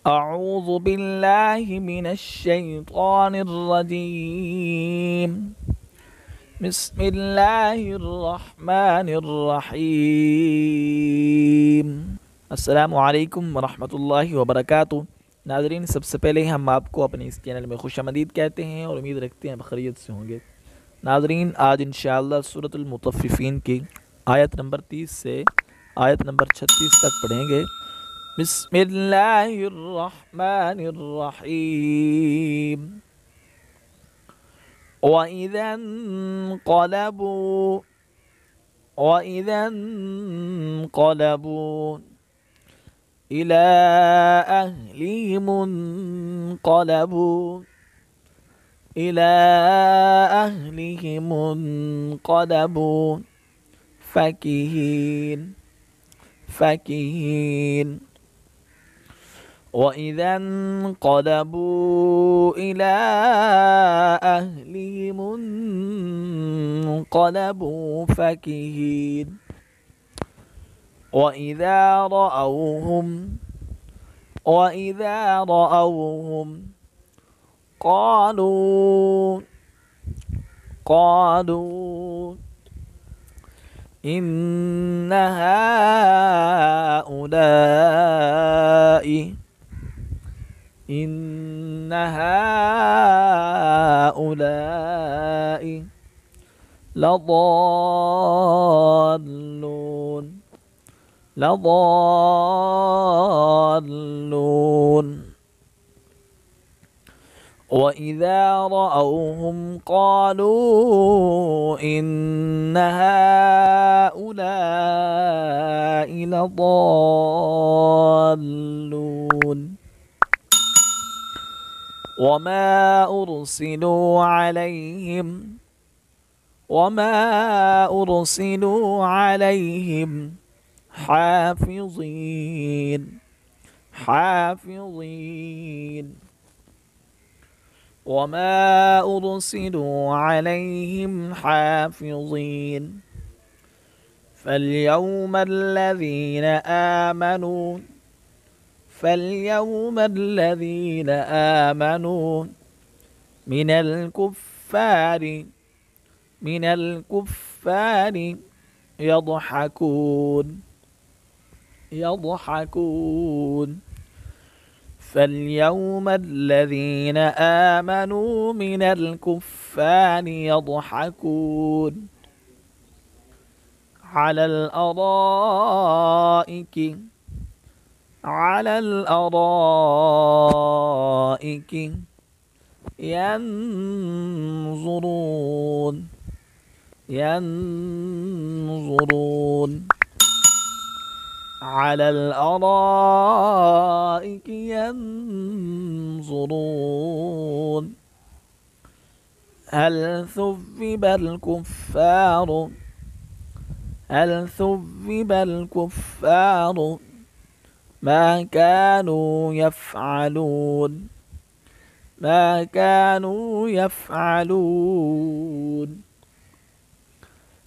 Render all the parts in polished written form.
أعوذ بالله من الشيطان الرجيم. بسم الله الرحمن الرحيم। अस्सलामु अलैकुम वरहमतुल्लाहि वबरकातुह। नाज़रीन, सबसे पहले हम आपको अपने इस चैनल में खुशामदीद कहते हैं और उम्मीद रखते हैं बखैरियत से होंगे। नाज़रीन, आज इंशाअल्लाह सूरतुल मुतफ़्फ़िफ़ीन की आयत नंबर 30 से आयत नंबर 36 तक पढ़ेंगे। बिस्मिल्लाहिर्रहमानिर्रहीम। वइज़ा इंक़लबू इला अहलिहिमुन्क़लबू फ़कीहीन। وإذا انقلبوا إلى أهلهم انقلبوا فكهين. وإذا رأوهم قالوا إن هؤلاء لضالون. وإذا رأوهم قالوا إن هؤلاء لضالون. وما أرسلوا عليهم حافظين. وما أرسلوا عليهم حافظين. فاليوم الذين آمنوا من الكفار يضحكون. فاليوم الذين آمنوا من الكفار يضحكون على الأرائك ينظرون على الأرائك ينظرون. هل ثوب الكفار ما كانوا يفعلون.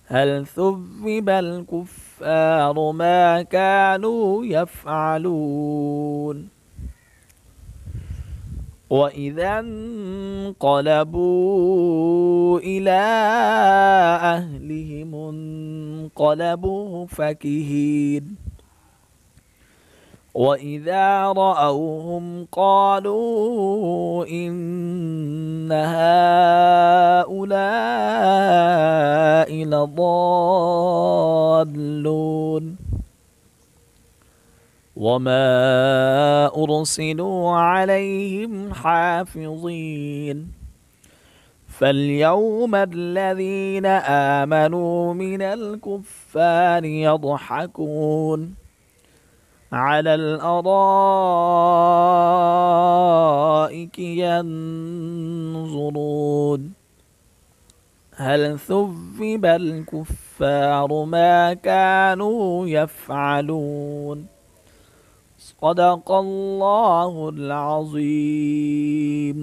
هل ثوب الكفار ما كانوا يفعلون. وإذا انقلبوا إلى أهلهم انقلبوا فكهين. وإذا رأوهم قالوا إن هؤلاء لضالون. وما أرسلوا عليهم حافظين. فاليوم الذين آمنوا من الكفار يضحكون على الأرائك ينظرون. هل ثوب الكفار ما كانوا يفعلون. صدق الله العظيم.